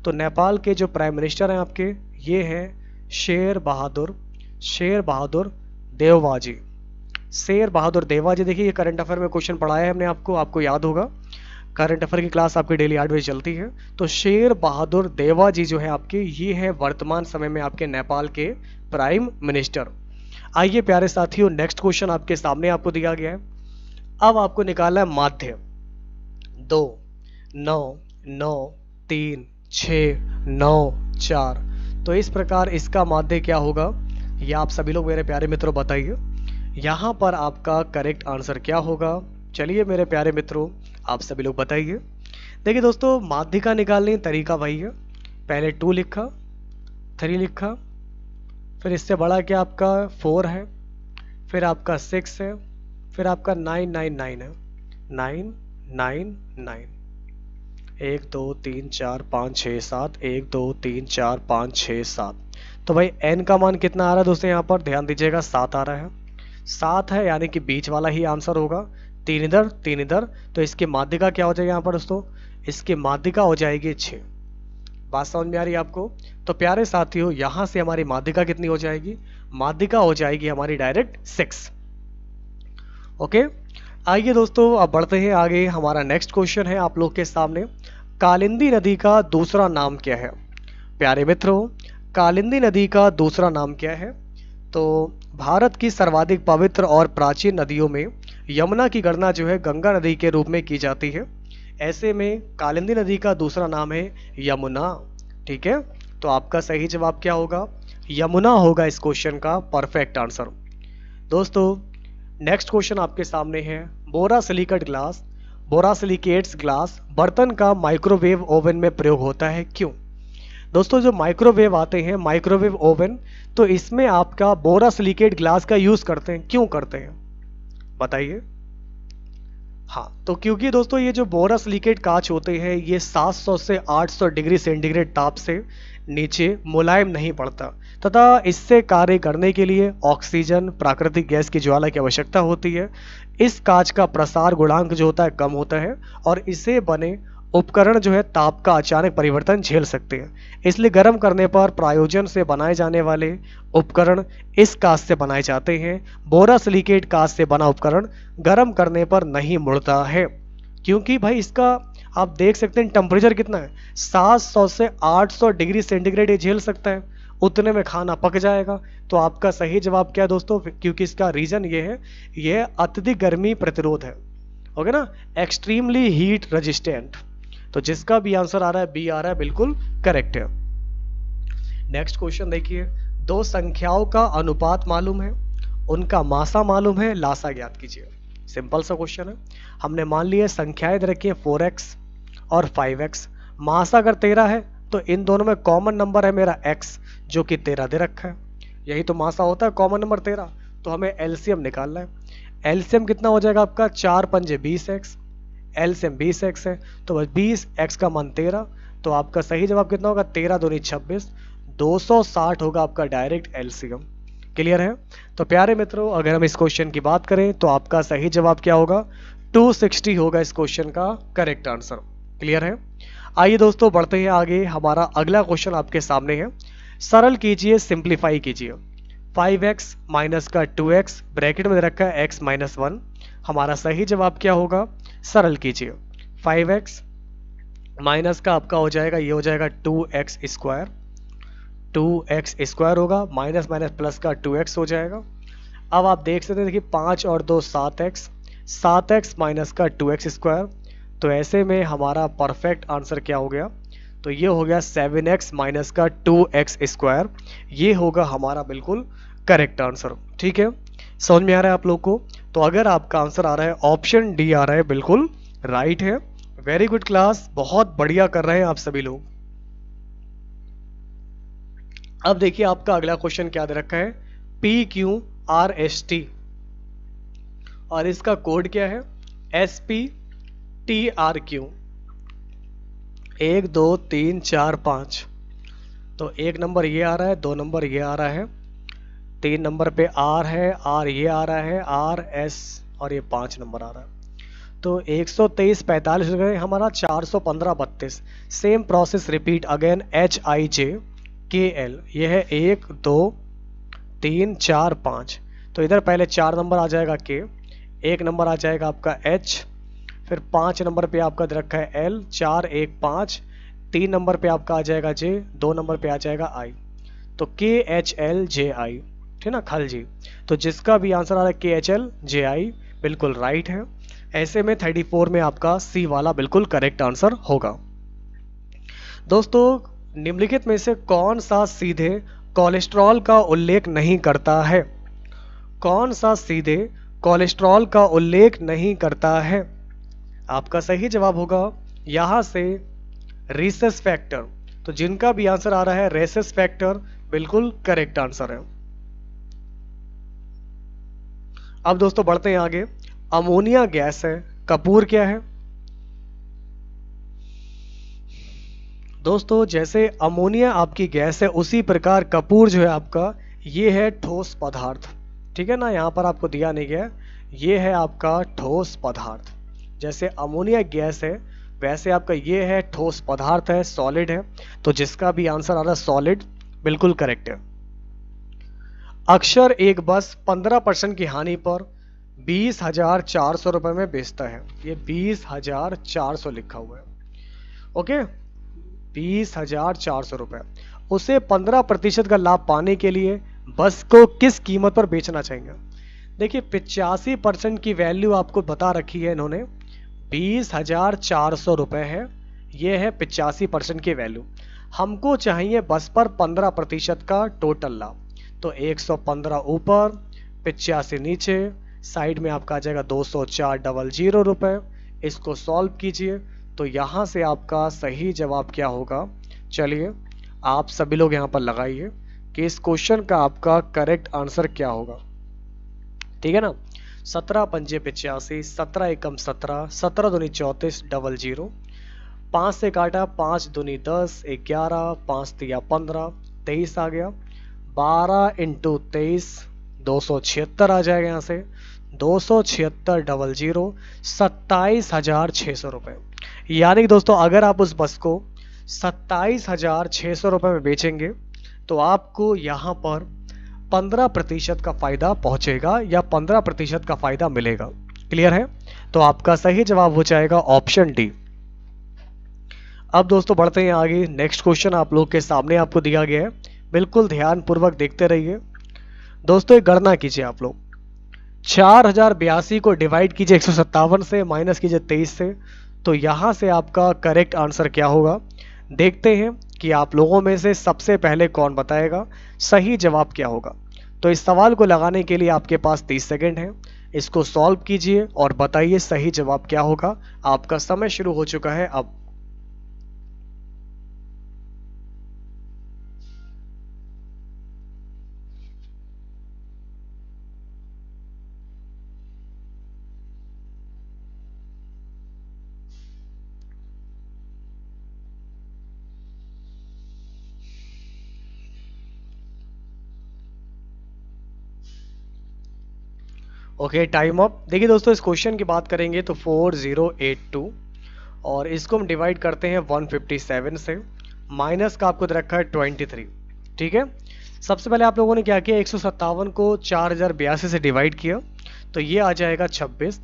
तो नेपाल के जो प्राइम मिनिस्टर हैं आपके, ये हैं शेर बहादुर देववा जी। शेर बहादुर देववा जी। देखिए ये करंट अफेयर में क्वेश्चन पढ़ाया है हमने आपको याद होगा, करंट अफेयर की क्लास आपकी डेली 8 बजे चलती है। तो शेर बहादुर देववा जी जो है आपके, ये है वर्तमान समय में आपके नेपाल के प्राइम मिनिस्टर। आइए प्यारे साथियों, नेक्स्ट क्वेश्चन आपके सामने आपको दिया गया है। अब आपको निकालना है माध्य 2 9 9 3 6 9 4। तो इस प्रकार इसका माध्य क्या होगा, ये आप सभी लोग मेरे प्यारे मित्रों बताइए। यहाँ पर आपका करेक्ट आंसर क्या होगा? चलिए मेरे प्यारे मित्रों आप सभी लोग बताइए। देखिए दोस्तों, माध्य का निकालने का तरीका वही है, पहले 2 लिखा, 3 लिखा, फिर इससे बड़ा क्या आपका 4 है, फिर आपका 6 है, फिर आपका 999 है, 999, 1 2 3 4 5 6 7, 1 2 3 4 5 6 7। तो भाई n का मान कितना आ रहा है दोस्तों? यहाँ पर ध्यान दीजिएगा 7 आ रहा है, 7 है, यानी कि बीच वाला ही आंसर होगा। 3 इधर 3 इधर, तो इसके माध्यिका क्या हो जाएगी यहाँ पर दोस्तों? इसकी माध्यिका हो जाएगी 6। बात समझ में आ रही है आपको? तो प्यारे साथियों यहाँ से हमारी माध्यिका कितनी हो जाएगी? माध्यिका हो जाएगी हमारी डायरेक्ट 6। ओके, आइए दोस्तों अब बढ़ते हैं आगे। हमारा नेक्स्ट क्वेश्चन है आप लोग के सामने, कालिंदी नदी का दूसरा नाम क्या है? प्यारे मित्रों, कालिंदी नदी का दूसरा नाम क्या है? तो भारत की सर्वाधिक पवित्र और प्राचीन नदियों में यमुना की गणना जो है गंगा नदी के रूप में की जाती है। ऐसे में कालिंदी नदी का दूसरा नाम है यमुना। ठीक है, तो आपका सही जवाब क्या होगा? यमुना होगा इस क्वेश्चन का परफेक्ट आंसर। दोस्तों नेक्स्ट क्वेश्चन आपके सामने है, बोरासिलिकेट ग्लास, बोरासिलिकेट्स ग्लास बर्तन का माइक्रोवेव ओवन में प्रयोग होता है, क्यों? दोस्तों जो माइक्रोवेव आते हैं, माइक्रोवेव ओवन, तो इसमें आपका बोरासिलिकेट ग्लास का यूज करते हैं, क्यों करते हैं बताइए। हाँ, तो क्योंकि दोस्तों ये जो बोरासिलिकेट कांच होते हैं ये 700 से 800 डिग्री सेंटीग्रेड ताप से नीचे मुलायम नहीं पड़ता तथा इससे कार्य करने के लिए ऑक्सीजन प्राकृतिक गैस की ज्वाला की आवश्यकता होती है। इस कांच का प्रसार गुणांक जो होता है कम होता है और इसे बने उपकरण जो है ताप का अचानक परिवर्तन झेल सकते हैं। इसलिए गर्म करने पर प्रायोजन से बनाए जाने वाले उपकरण इस कांच से बनाए जाते हैं। बोरासिलिकेट कांच से बना उपकरण गर्म करने पर नहीं मुड़ता है, क्योंकि भाई इसका आप देख सकते हैं टेम्परेचर कितना है, 700 से 800 डिग्री सेंटीग्रेड ये झेल सकता है, उतने में खाना पक जाएगा। तो आपका सही जवाब क्या है दोस्तों? क्योंकि इसका रीजन ये है, ये अत्यधिक गर्मी प्रतिरोध है। ओके ना, एक्सट्रीमली हीट रेजिस्टेंट। तो जिसका भी आंसर आ रहा है बी आ रहा है, बिल्कुल करेक्ट है। नेक्स्ट क्वेश्चन देखिए, दो संख्याओं का अनुपात मालूम है, उनका मासा मालूम है, लासा ज्ञात कीजिए। सिंपल सा क्वेश्चन है। हमने मान लिया संख्याएं दे रखी है 4x और 5x, मासा अगर 13 है तो इन दोनों में कॉमन नंबर है मेरा x जो कि 13 दे रखा है, यही तो मासा होता है, कॉमन नंबर 13। तो हमें एलसीएम निकालना है। एलसीएम कितना हो जाएगा आपका? 4 पंजे 20x, एलसीएम 20x है तो बस 20x का मान 13, तो आपका सही जवाब कितना होगा? 13 दूनी 26, 260 होगा आपका डायरेक्ट एलसीएम। क्लियर है? तो प्यारे मित्रों अगर हम इस क्वेश्चन की बात करें तो आपका सही जवाब क्या होगा? 260 होगा इस क्वेश्चन का करेक्ट आंसर। क्लियर है? आइए दोस्तों बढ़ते हैं आगे। हमारा अगला क्वेश्चन आपके सामने है, सरल कीजिए, सिंप्लीफाई कीजिए। 5x माइनस का 2x ब्रैकेट में रखा है x माइनस 1, हमारा सही जवाब क्या होगा? सरल कीजिए। 5x माइनस का आपका हो जाएगा, ये हो जाएगा 2x स्क्वायर, 2x स्क्वायर होगा, माइनस माइनस प्लस का 2x हो जाएगा। अब आप देख सकते हैं, देखिए 5 और 2 7x, 7x माइनस का 2x स्क्वायर, तो ऐसे में हमारा परफेक्ट आंसर क्या हो गया? तो ये हो गया 7x माइनस का 2x स्क्वायर, ये होगा हमारा बिल्कुल करेक्ट आंसर। ठीक है, समझ में आ रहा है आप लोग को? तो अगर आपका आंसर आ रहा है ऑप्शन डी आ रहा है, बिल्कुल राइट है। वेरी गुड क्लास, बहुत बढ़िया कर रहे हैं आप सभी लोग। अब देखिए आपका अगला क्वेश्चन क्या दे रखा है, PQRST और इसका कोड क्या है? SPTRQ। 1 2 3 4 5, तो 1 नंबर ये आ रहा है, 2 नंबर ये आ रहा है, 3 नंबर पे R है, R ये आ रहा है, RS, और ये 5 नंबर आ रहा है। तो 123 45 हो गए हमारा, 415 32। Same process repeat again, HIJKL, ये है 1 2 3 4 5, तो इधर पहले 4 नंबर आ जाएगा K, 1 नंबर आ जाएगा आपका H, फिर 5 नंबर पे आपका दे रखा है L, 4 1 5, 3 नंबर पे आपका आ जाएगा J, 2 नंबर पे आ जाएगा I, तो KHLJI, ठीक ना खलजी। तो जिसका भी आंसर आ रहा है KHLJI बिल्कुल राइट है। ऐसे में 34 में आपका C वाला बिल्कुल करेक्ट आंसर होगा। दोस्तों निम्नलिखित में से कौन सा सीधे कोलेस्ट्रॉल का उल्लेख नहीं करता है? कौन सा सीधे कोलेस्ट्रॉल का उल्लेख नहीं करता है? आपका सही जवाब होगा यहां से रीसेस फैक्टर। तो जिनका भी आंसर आ रहा है रेसेस फैक्टर बिल्कुल करेक्ट आंसर है। अब दोस्तों बढ़ते हैं आगे। अमोनिया गैस है, कपूर क्या है? दोस्तों जैसे अमोनिया आपकी गैस है उसी प्रकार कपूर जो है आपका ये है ठोस पदार्थ, ठीक है ना, यहाँ पर आपको दिया नहीं गया, ये है आपका ठोस पदार्थ। जैसे अमोनिया गैस है वैसे आपका ये है ठोस पदार्थ है, सॉलिड है, तो जिसका भी आंसर आ रहा है सॉलिड बिल्कुल करेक्ट है। अक्षर एक बस 15% की हानि पर 20,400 रुपए में बेचता है, ये 20,400 लिखा हुआ है, ओके 20,400 रुपए। उसे 15% का लाभ पाने के लिए बस को किस कीमत पर बेचना चाहेंगे? देखिए 85% की वैल्यू आपको बता रखी है इन्होंने, 20,400 रुपये है। ये है 85% की वैल्यू। हमको चाहिए बस पर 15% का टोटल लाभ। तो 115 ऊपर, 85 नीचे, साइड में आपका आ जाएगा 204,000 रुपये। इसको सॉल्व कीजिए तो यहाँ से आपका सही जवाब क्या होगा। चलिए आप सभी लोग यहाँ पर लगाइए कि इस क्वेश्चन का आपका करेक्ट आंसर क्या होगा। ठीक है ना। 17 पंजे 85, 17 एकम 17, 17 दूनी 34, 00, 5 से काटा, 5 दूनी 10, 11, 5 तिया 15, 23 आ गया, 12 इंटू 23, 276 आ जाएगा यहाँ से, 276 00, 27,600 रुपये। यानी कि दोस्तों अगर आप उस बस को 27,600 रुपये में बेचेंगे तो आपको यहाँ पर 15% का फायदा पहुंचेगा या 15% का फायदा मिलेगा। क्लियर है। तो आपका सही जवाब हो जाएगा ऑप्शन डी। अब दोस्तों बढ़ते हैं आगे। नेक्स्ट क्वेश्चन आप लोग के सामने आपको दिया गया है, बिल्कुल ध्यान पूर्वक देखते रहिए। दोस्तों एक गणना कीजिए आप लोग, 4082 को डिवाइड कीजिए 157 से, माइनस कीजिए 23 से, तो यहां से आपका करेक्ट आंसर क्या होगा। देखते हैं कि आप लोगों में से सबसे पहले कौन बताएगा सही जवाब क्या होगा। तो इस सवाल को लगाने के लिए आपके पास 30 सेकंड है। इसको सॉल्व कीजिए और बताइए सही जवाब क्या होगा। आपका समय शुरू हो चुका है अब। Okay time up. देखिए दोस्तों इस क्वेश्चन की बात करेंगे तो 4082 और इसको हम डिवाइड करते हैं 157 से, माइनस का आपको दे रखा है 23। ठीक है। सबसे पहले आप लोगों ने क्या किया, 157 को 4082 से डिवाइड किया तो ये आ जाएगा 26,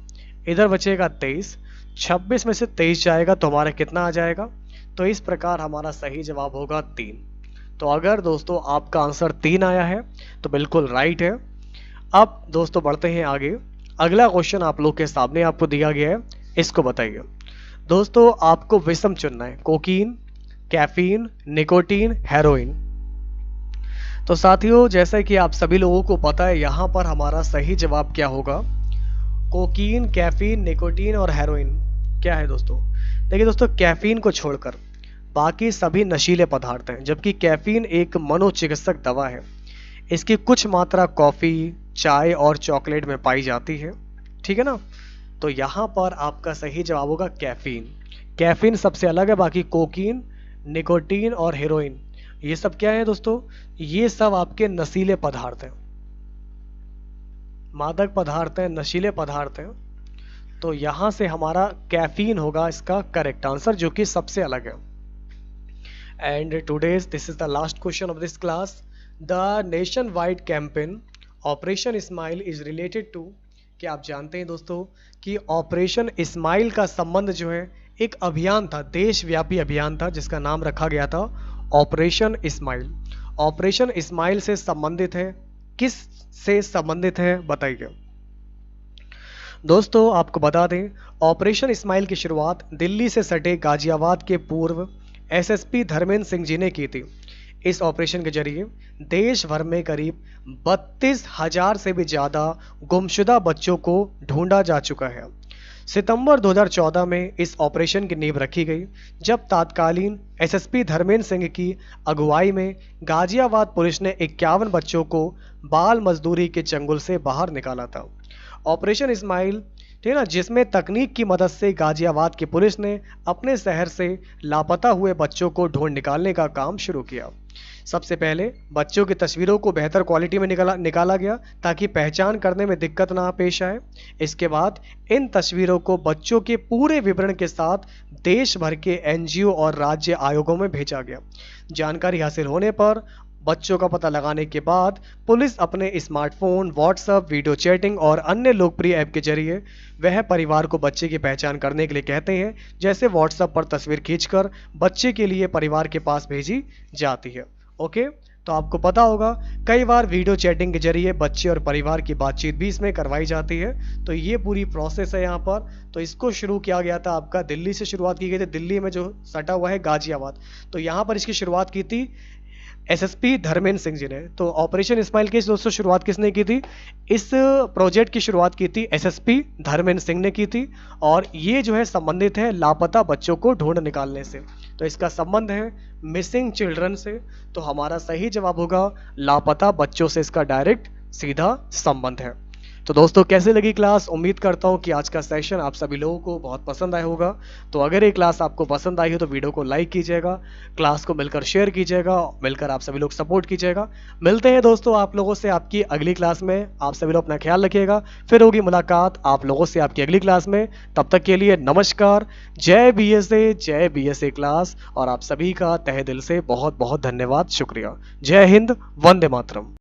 इधर बचेगा 23, 26 में से 23 जाएगा तो हमारा कितना आ जाएगा। तो इस प्रकार हमारा सही जवाब होगा 3। तो अगर दोस्तों आपका आंसर 3 आया है तो बिल्कुल राइट है। अब दोस्तों बढ़ते हैं आगे। अगला क्वेश्चन आप लोग के सामने आपको दिया गया है, इसको बताइए। दोस्तों आपको विषम चुनना है, कोकीन, कैफीन, निकोटीन, हेरोइन। तो साथियों जैसा कि आप सभी लोगों को पता है यहाँ पर हमारा सही जवाब क्या होगा। कोकीन, कैफीन, निकोटीन और हेरोइन क्या है दोस्तों। देखिए दोस्तों कैफीन को छोड़कर बाकी सभी नशीले पदार्थ हैं, जबकि कैफीन एक मनोचिकित्सक दवा है। इसकी कुछ मात्रा कॉफ़ी, चाय और चॉकलेट में पाई जाती है। ठीक है ना। तो यहाँ पर आपका सही जवाब होगा कैफीन। कैफीन सबसे अलग है, बाकी कोकीन, निकोटीन और हेरोइन ये सब क्या है दोस्तों, ये सब आपके नशीले पदार्थ हैं, मादक पदार्थ हैं, नशीले पदार्थ हैं। तो यहाँ से हमारा कैफीन होगा इसका करेक्ट आंसर, जो कि सबसे अलग है। And today's this is the last question of this class. The nation wide campaign operation smile is related to. क्या आप जानते हैं दोस्तों कि ऑपरेशन स्माइल का संबंध जो है एक अभियान था, देशव्यापी अभियान था जिसका नाम रखा गया था ऑपरेशन स्माइल। ऑपरेशन स्माइल से संबंधित है, किस से संबंधित है बताइए। दोस्तों आपको बता दें ऑपरेशन स्माइल की शुरुआत दिल्ली से सटे गाजियाबाद के पूर्व एसएसपी धर्मेंद्र सिंह जी ने की थी। इस ऑपरेशन के जरिए देश भर में करीब 32,000 से भी ज्यादा गुमशुदा बच्चों को ढूंढा जा चुका है। सितंबर 2014 में इस ऑपरेशन की नींव रखी गई, जब तत्कालीन एसएसपी धर्मेंद्र सिंह की अगुवाई में गाजियाबाद पुलिस ने 51 बच्चों को बाल मजदूरी के चंगुल से बाहर निकाला था। ऑपरेशन स्माइल, ठीक है ना, जिसमें तकनीक की मदद से गाजियाबाद की पुलिस ने अपने शहर से लापता हुए बच्चों को ढूंढ निकालने का काम शुरू किया। सबसे पहले बच्चों की तस्वीरों को बेहतर क्वालिटी में निकाला गया ताकि पहचान करने में दिक्कत ना पेश आए। इसके बाद इन तस्वीरों को बच्चों के पूरे विवरण के साथ देश भर के एनजीओ और राज्य आयोगों में भेजा गया। जानकारी हासिल होने पर बच्चों का पता लगाने के बाद पुलिस अपने स्मार्टफोन, व्हाट्सएप, वीडियो चैटिंग और अन्य लोकप्रिय ऐप के जरिए वह परिवार को बच्चे की पहचान करने के लिए कहते हैं, जैसे व्हाट्सएप पर तस्वीर खींचकर बच्चे के लिए परिवार के पास भेजी जाती है। ओके, तो आपको पता होगा कई बार वीडियो चैटिंग के जरिए बच्चे और परिवार की बातचीत भी इसमें करवाई जाती है। तो ये पूरी प्रोसेस है यहाँ पर। तो इसको शुरू किया गया था, आपका दिल्ली से शुरुआत की गई थी, दिल्ली में जो सटा हुआ है गाजियाबाद। तो यहाँ पर इसकी शुरुआत की थी एसएसपी धर्मेंद्र सिंह जी ने। तो ऑपरेशन स्माइल की दोस्तों शुरुआत किसने की थी? इस प्रोजेक्ट की शुरुआत की थी एसएसपी धर्मेंद्र सिंह ने की थी, और ये जो है संबंधित है लापता बच्चों को ढूंढ निकालने से। तो इसका संबंध है मिसिंग चिल्ड्रन से। तो हमारा सही जवाब होगा लापता बच्चों से, इसका डायरेक्ट सीधा संबंध है। तो दोस्तों कैसे लगी क्लास? उम्मीद करता हूँ कि आज का सेशन आप सभी लोगों को बहुत पसंद आया होगा। तो अगर ये क्लास आपको पसंद आई हो तो वीडियो को लाइक कीजिएगा, क्लास को मिलकर शेयर कीजिएगा, मिलकर आप सभी लोग सपोर्ट कीजिएगा। मिलते हैं दोस्तों आप लोगों से आपकी अगली क्लास में। आप सभी लोग अपना ख्याल रखिएगा, फिर होगी मुलाकात आप लोगों से आपकी अगली क्लास में। तब तक के लिए नमस्कार, जय बीएसए क्लास, और आप सभी का तहे दिल से बहुत बहुत धन्यवाद, शुक्रिया। जय हिंद, वंदे मातरम।